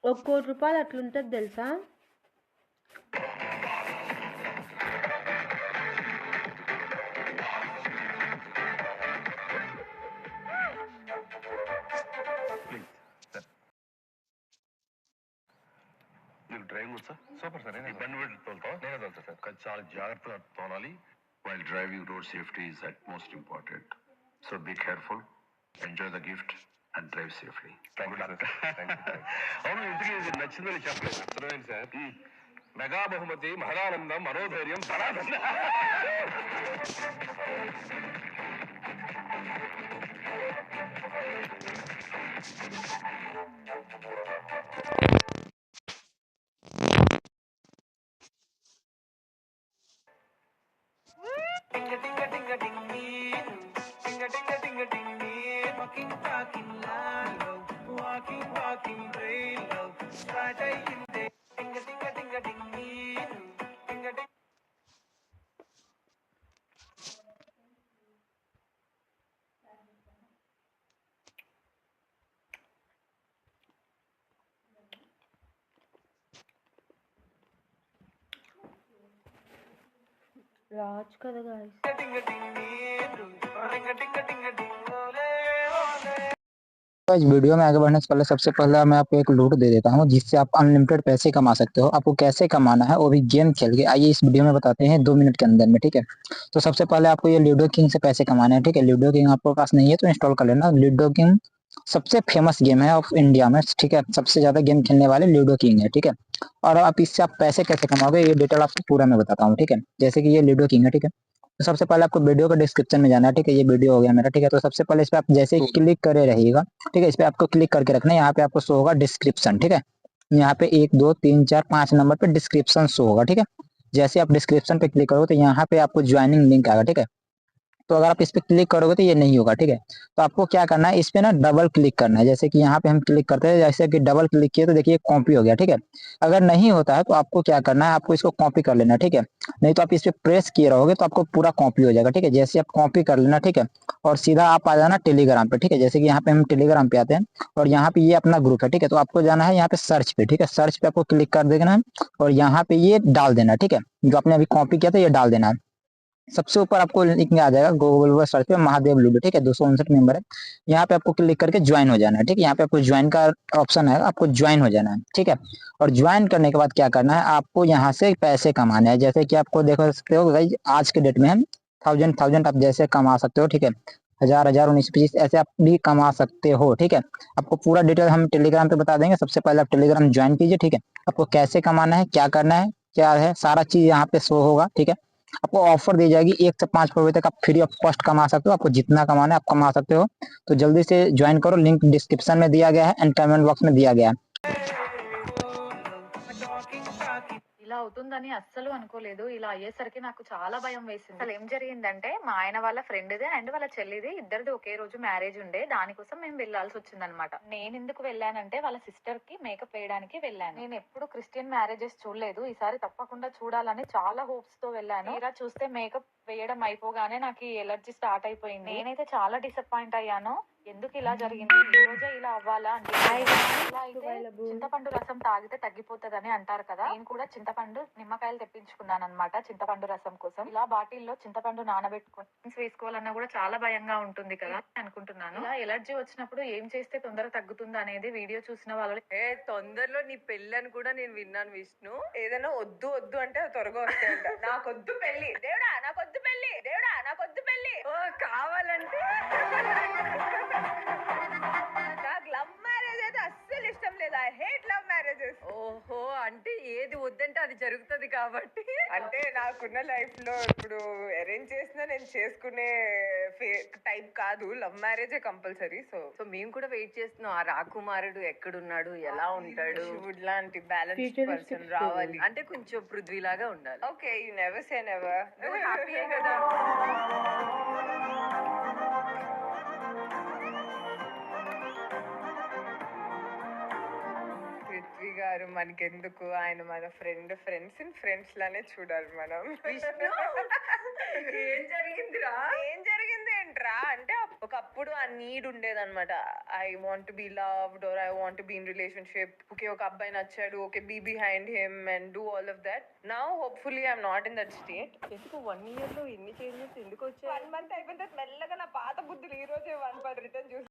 రూ. 1,00,00,000 అట్లుంటది తెలుసా? డ్రైవింగ్ వచ్చా? Super sir. బండి పెట్టి తోలుతావా? నేనే తోలుతా సార్. కానీ చాలా జాగ్రత్తగా తోలాలి. While driving road safety is at most important. So be careful, enjoy the gift and drive safely. అవును, ఇంటికి నచ్చిందని చెప్పలేదు. అర్థమైంది సార్. మెగా బహుమతి, మహదానందం, మనోధైర్యం, ధనానందం. రావచ్చు కదా గాయ్స్. इस वीडियो में आगे बढ़ने से पहले सबसे पहले मैं आपको एक लूट दे देता हूं जिससे आप अनलिमिटेड पैसे कमा सकते हो। आपको कैसे कमाना है वो भी गेम खेल के, आइए इस वीडियो में बताते हैं 2 मिनट के अंदर में, ठीक है। तो सबसे पहले आपको ये लूडो किंग से पैसे कमाने हैं, ठीक है। लूडो किंग आपके पास नहीं है तो इंस्टॉल कर लेना। लूडो किंग सबसे फेमस गेम है ऑफ इंडिया में, ठीक है। सबसे ज्यादा गेम खेलने वाले लूडो किंग है, ठीक है। और आप इससे आप पैसे कैसे कमाओगे ये डिटेल आपको पूरा मैं बताता हूँ, ठीक है। जैसे कि ये लूडो किंग है, ठीक है। तो सबसे पहले आपको वीडियो का डिस्क्रिप्शन में जाना है, ठीक है। ये वीडियो हो गया मेरा, ठीक है। तो सबसे पहले इस पे आप जैसे क्लिक करे रहिएगा, ठीक है। इस पे आपको क्लिक करके रखना है। यहाँ पे आपको शो होगा डिस्क्रिप्शन, ठीक है। यहाँ पे 1 2 3 4 5 नंबर पे डिस्क्रिप्शन शो होगा, ठीक है। जैसे आप डिस्क्रिप्शन पे क्लिक करोगे तो यहाँ पे आपको ज्वाइनिंग लिंक आएगा, ठीक है। तो अगर आप इस पे क्लिक करोगे तो ये नहीं होगा, ठीक है। तो आपको क्या करना है, इस पे ना डबल क्लिक करना है। जैसे कि यहाँ पे हम क्लिक करते हैं, जैसे कि डबल क्लिक किए तो देखिए कॉपी हो गया, ठीक है। अगर नहीं होता है तो आपको क्या करना है, आपको इसको कॉपी कर लेना, ठीक है। नहीं तो आप इस पे प्रेस किए रहोगे तो आपको पूरा कॉपी हो जाएगा, ठीक है। जैसे आप कॉपी कर लेना, ठीक है। और सीधा आप आ जाना टेलीग्राम पे, ठीक है। जैसे कि यहाँ पे हम टेलीग्राम पे आते हैं और यहाँ पे ये अपना ग्रुप है, ठीक है। तो आपको जाना है यहाँ पे सर्च पे, ठीक है। सर्च पे आपको क्लिक कर देना है और यहाँ पे ये डाल देना, ठीक है। जो आपने अभी कॉपी किया था ये डाल देना है। सबसे ऊपर आपको लिंक में आ जाएगा गूगल पर सर्च पे महादेव लूडो, ठीक है। 259 मेंबर है। यहाँ पे आपको क्लिक करके ज्वाइन हो जाना है, ठीक है। यहाँ पे आपको ज्वाइन का ऑप्शन है, आपको ज्वाइन हो जाना है, ठीक है। और ज्वाइन करने के बाद क्या करना है, आपको यहाँ से पैसे कमाने हैं। जैसे कि आपको देख सकते हो भाई, आज के डेट में हम थाउजेंड आप जैसे कमा सकते हो, ठीक है। 1000 1920 ऐसे आप भी कमा सकते हो, ठीक है। आपको पूरा डिटेल हम टेलीग्राम पे बता देंगे। सबसे पहले आप टेलीग्राम ज्वाइन कीजिए, ठीक है। आपको कैसे कमाना है, क्या करना है, क्या है, सारा चीज यहाँ पे शो होगा, ठीक है। आपको ऑफर दी जाएगी 1 से 5 करोड़ तक आप फ्री ऑफ कॉस्ट कमा सकते हो। आपको जितना कमाना है आप कमा सकते हो। तो जल्दी से ज्वाइन करो, लिंक डिस्क्रिप्शन में दिया गया है एंड कमेंट बॉक्स में दिया गया है। ఇలా అవుతుందని అస్సలు అనుకోలేదు. ఇలా అయ్యేసరికి నాకు చాలా భయం వేసింది. అసలు ఏం జరిగిందంటే, మా ఆయన వాళ్ళ ఫ్రెండ్‌దే అండ్ వాళ్ళ చెల్లిది ఇద్దరిది ఒకే రోజు మ్యారేజ్ ఉండే. దానికోసం మేము వెళ్ళాల్సి వచ్చిందనమాట. నేను ఎందుకు వెళ్ళానంటే వాళ్ళ సిస్టర్ కి మేకప్ వేయడానికి వెళ్ళాను. నేను ఎప్పుడు క్రిస్టియన్ మ్యారేజెస్ చూడలేదు. ఈసారి తప్పకుండా చూడాలని చాలా హోప్స్ తో వెళ్ళాను. తీరా చూస్తే మేకప్ వేయడం అయిపోగానే నాకు ఈ ఎలర్జీ స్టార్ట్ అయిపోయింది. నేనైతే చాలా డిసప్పాయింట్ అయ్యాను. ఎందుకు ఇలా జరిగింది, ఈ రోజే ఇలా అవ్వాలా అంటే, ఇలా అయితే చింతపండు రసం తాగితే తగ్గిపోతుందని అంటారు కదా. నేను కూడా చింతపండు నిమ్మకాయలు తెప్పించుకున్నాను అనమాట చింతపండు రసం కోసం. ఇలా బాటిల్లో చింతపండు నానబెట్టుకొని వేసుకోవాలన్నా కూడా చాలా భయంగా ఉంటుంది కదా అనుకుంటున్నాను. ఇలా ఎలర్జీ వచ్చినప్పుడు ఏం చేస్తే తొందరగా తగ్గుతుంది అనేది వీడియో చూసిన వాళ్ళు తొందరలో నీ పెళ్లి అని కూడా నేను విన్నాను విష్ణు. ఏదైనా వద్దు వద్దు అంటే త్వరగా వస్తాయంట. నాకొద్దు పెళ్లి దేవుడా, నాకొద్దు పెళ్లి దేవుడా, నాకొద్దు పెళ్లి. కావాలంటే నాకు లవ్ మ్యారేజ్ అయితే అస్సలు ఇష్టం లేదు. I hate love marriages. ఓహో, అంటే ఏది వద్దంటే అది జరుగుతుంది కాబట్టి. అంటే నాకున్న లైఫ్ లో ఇప్పుడు అరేంజ్ చేసినా నేను చేసుకునే టైప్ కాదు, లవ్ మ్యారేజే కంపల్సరీ. సో మేము కూడా వెయిట్ చేస్తున్నాం ఆ రాకుమారుడు ఎక్కడున్నాడు, ఎలా ఉంటాడు, లాంటి బ్యాలెన్స్ పర్సన్ రావాలి. అంటే కొంచెం పృథ్వీ లాగా ఉండాలి. Okay, you never say never. నువ్వు హ్యాపీయే కదా. పృథ్వీ గారు మనకెందుకు, ఆయన మన ఫ్రెండ్స్ లానే చూడాలి మనం. ఏం జరిగిందిరా, ఏం జరిగింది ఏంట్రా అంటే, ఒకప్పుడు నీడ్ ఉండేదన్నమాట. I want be loved or I want be in relationship. Okay, ఒక అబ్బాయి నచ్చాడు, okay, be behind him and do all of that. Now hopefully I'm not in that state. ఎందుకు 1 year లో ఇన్ని చేంజెస్ ఎందుకు వచ్చాయి? 1 month అయిపోయిన తర్వాత మెల్లగా నా పాత బుద్ధులు ఈ రోజే 1 రిటర్న్ చూసి